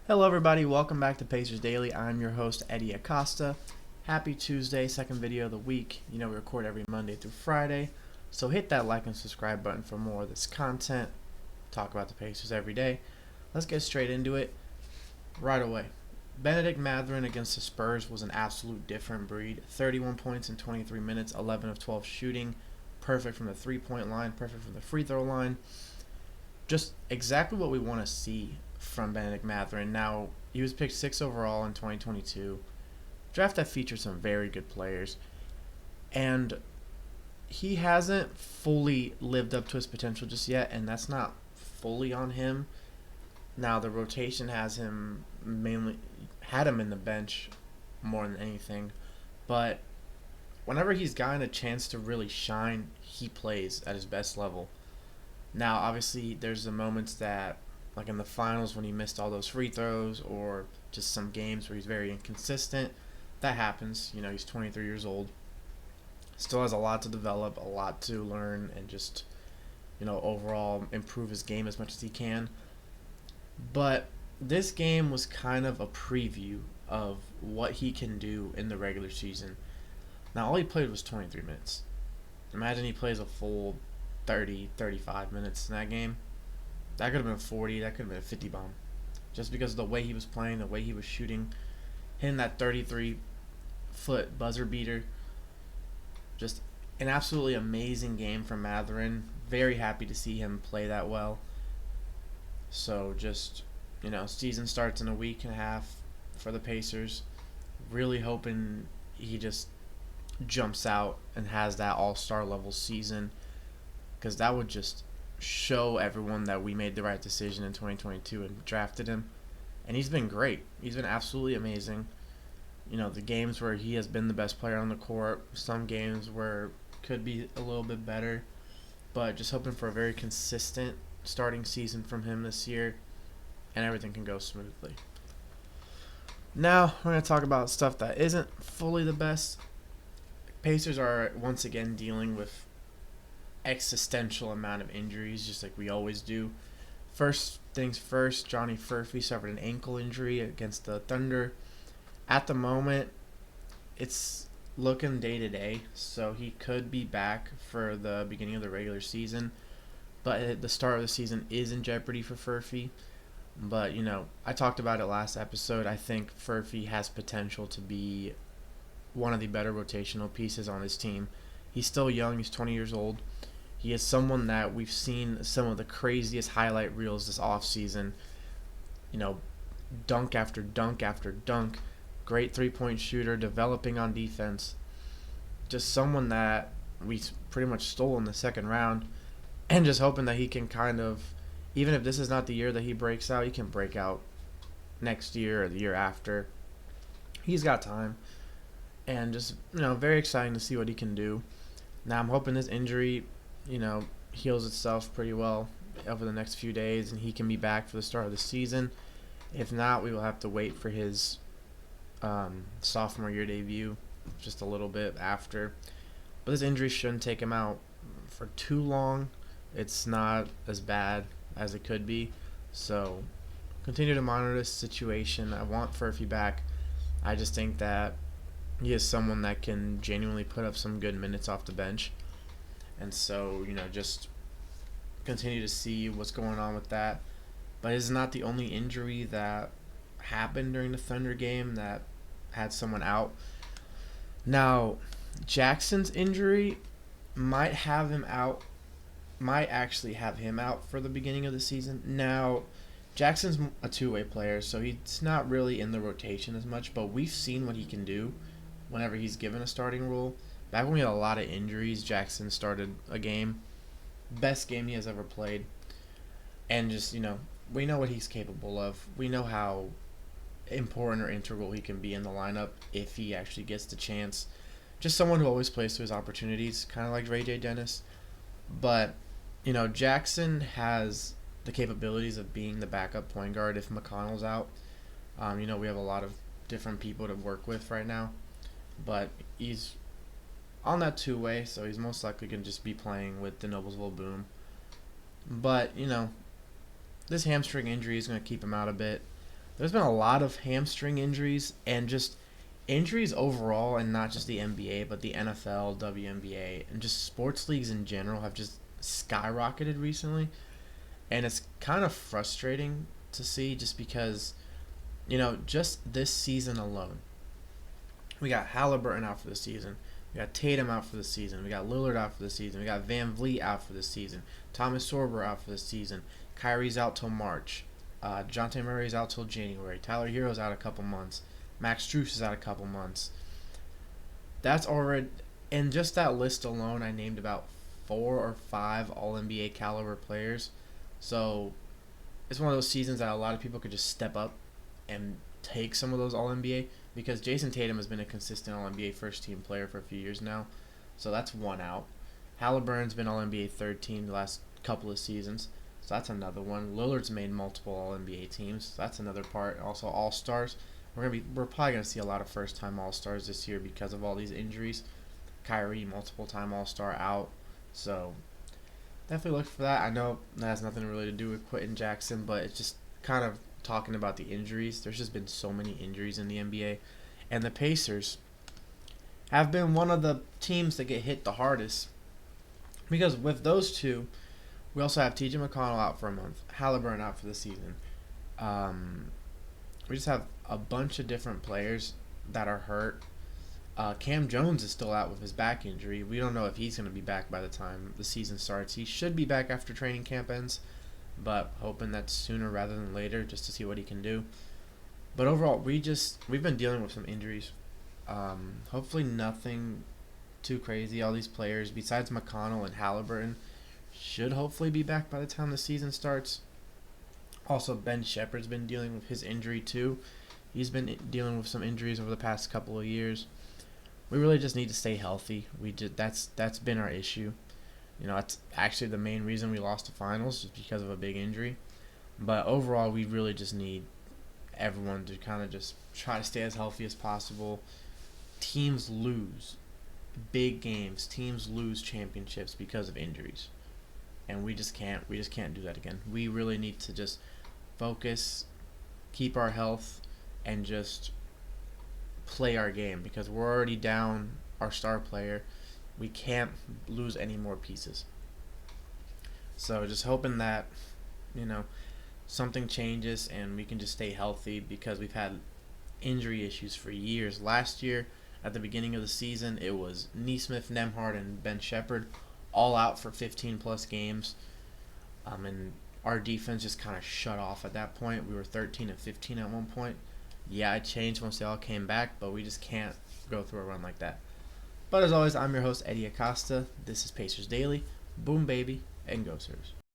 Hello, everybody. Welcome back to Pacers Daily. I'm your host, Hery Acosta. Happy Tuesday, second video of the week. You know, we record every Monday through Friday. So hit that like and subscribe button for more of this content. Talk about the Pacers every day. Let's get straight into it right away. Bennedict Mathurin against the Spurs was an absolute different breed. 31 points in 23 minutes, 11 of 12 shooting. Perfect from the three-point line, perfect from the free throw line. Just exactly what we want to see from Bennedict Mathurin. Now, he was picked 6th overall in 2022. Draft that featured some very good players. And he hasn't fully lived up to his potential just yet, and that's not fully on him. Now, the rotation had him in the bench more than anything. But whenever he's gotten a chance to really shine, he plays at his best level. Now, obviously, there's the moments that, like in the finals when he missed all those free throws, or just some games where he's very inconsistent. That happens. You know, he's 23 years old. Still has a lot to develop, a lot to learn, and just, overall improve his game as much as he can. But this game was kind of a preview of what he can do in the regular season. Now, all he played was 23 minutes. Imagine he plays a full 30, 35 minutes in that game. That could have been 40. That could have been a 50 bomb. Just because of the way he was playing, the way he was shooting, hitting that 33-foot buzzer beater. Just an absolutely amazing game from Mathurin. Very happy to see him play that well. So just, season starts in a week and a half for the Pacers. Really hoping he just jumps out and has that all-star level season, because that would just show everyone that we made the right decision in 2022 and drafted him. And he's been great. He's been absolutely amazing. The games where he has been the best player on the court, some games where could be a little bit better, but just hoping for a very consistent starting season from him this year, and everything can go smoothly. Now, we're going to talk about stuff that isn't fully the best. Pacers are once again dealing with existential amount of injuries, just like we always do. First things first, Johnny Furphy suffered an ankle injury against the Thunder. At the moment, it's looking day to day, so he could be back for the beginning of the regular season, but the start of the season is in jeopardy for Furphy. But, I talked about it last episode. I think Furphy has potential to be one of the better rotational pieces on his team. He's still young. He's 20 years old. He is someone that we've seen some of the craziest highlight reels this offseason. Dunk after dunk after dunk. Great three-point shooter, developing on defense. Just someone that we pretty much stole in the second round. And just hoping that he can kind of, even if this is not the year that he breaks out, he can break out next year or the year after. He's got time. And just, very exciting to see what he can do. Now, I'm hoping this injury heals itself pretty well over the next few days, and he can be back for the start of the season. If not, we will have to wait for his sophomore year debut just a little bit after. But this injury shouldn't take him out for too long. It's not as bad as it could be. So continue to monitor this situation. I want Furphy back. I just think that he is someone that can genuinely put up some good minutes off the bench. And so, just continue to see what's going on with that. But it's not the only injury that happened during the Thunder game that had someone out. Now, Jackson's injury might actually have him out for the beginning of the season. Now, Jackson's a two-way player, so he's not really in the rotation as much, but we've seen what he can do whenever he's given a starting role. Back when we had a lot of injuries, Jackson started a game. Best game he has ever played. And just, we know what he's capable of. We know how important or integral he can be in the lineup if he actually gets the chance. Just someone who always plays to his opportunities, kind of like Ray J. Dennis. But, Jackson has the capabilities of being the backup point guard if McConnell's out. We have a lot of different people to work with right now. But he's on that two-way, so he's most likely going to just be playing with the Noblesville Boom. But, this hamstring injury is going to keep him out a bit. there's been a lot of hamstring injuries and just injuries overall, and not just the NBA, but the NFL, WNBA, and just sports leagues in general have just skyrocketed recently. And it's kind of frustrating to see just because, just this season alone, we got Halliburton out for the season. We got Tatum out for the season. We got Lillard out for the season. We got Van Vliet out for the season. Thomas Sorber out for the season. Kyrie's out till March. Dejounte Murray's out till January. Tyler Hero's out a couple months. Max Strus is out a couple months. That's already, and just that list alone, I named about 4 or 5 All NBA caliber players. So it's one of those seasons that a lot of people could just step up and take some of those All NBA, because Jason Tatum has been a consistent All NBA first team player for a few years now. So that's one out. Halliburton's been All NBA third team the last couple of seasons. So that's another one. Lillard's made multiple All NBA teams. So that's another part. Also All Stars. We're probably gonna see a lot of first time All Stars this year because of all these injuries. Kyrie, multiple time All Star, out. So definitely look for that. I know that has nothing really to do with Quentin Jackson, but it's just kind of talking about the injuries. There's just been so many injuries in the NBA, and the Pacers have been one of the teams that get hit the hardest, because with those two, we also have T.J. McConnell out for a month, Halliburton out for the season. We just have a bunch of different players that are hurt. Cam Jones is still out with his back injury. We don't know if he's going to be back by the time the season starts. He should be back after training camp ends, but hoping that's sooner rather than later, just to see what he can do. But overall, we've been dealing with some injuries. Hopefully nothing too crazy. All these players, besides McConnell and Halliburton, should hopefully be back by the time the season starts. Also, Ben Shepherd's been dealing with his injury too. He's been dealing with some injuries over the past couple of years. We really just need to stay healthy. That's been our issue. It's actually the main reason we lost the finals, just because of a big injury. But overall, we really just need everyone to kind of just try to stay as healthy as possible. Teams lose big games. Teams lose championships because of injuries, and we just can't do that again. We really need to just focus, keep our health, and just play our game, because we're already down our star player. We can't lose any more pieces. So just hoping that, something changes and we can just stay healthy, because we've had injury issues for years. Last year, at the beginning of the season, it was Nesmith, Nembhard, and Ben Shepherd all out for 15 plus games. And our defense just kind of shut off at that point. We were 13 and 15 at one point. Yeah, it changed once they all came back, but we just can't go through a run like that. But as always, I'm your host, Hery Acosta. This is Pacers Daily. Boom, baby, and go, Sirs.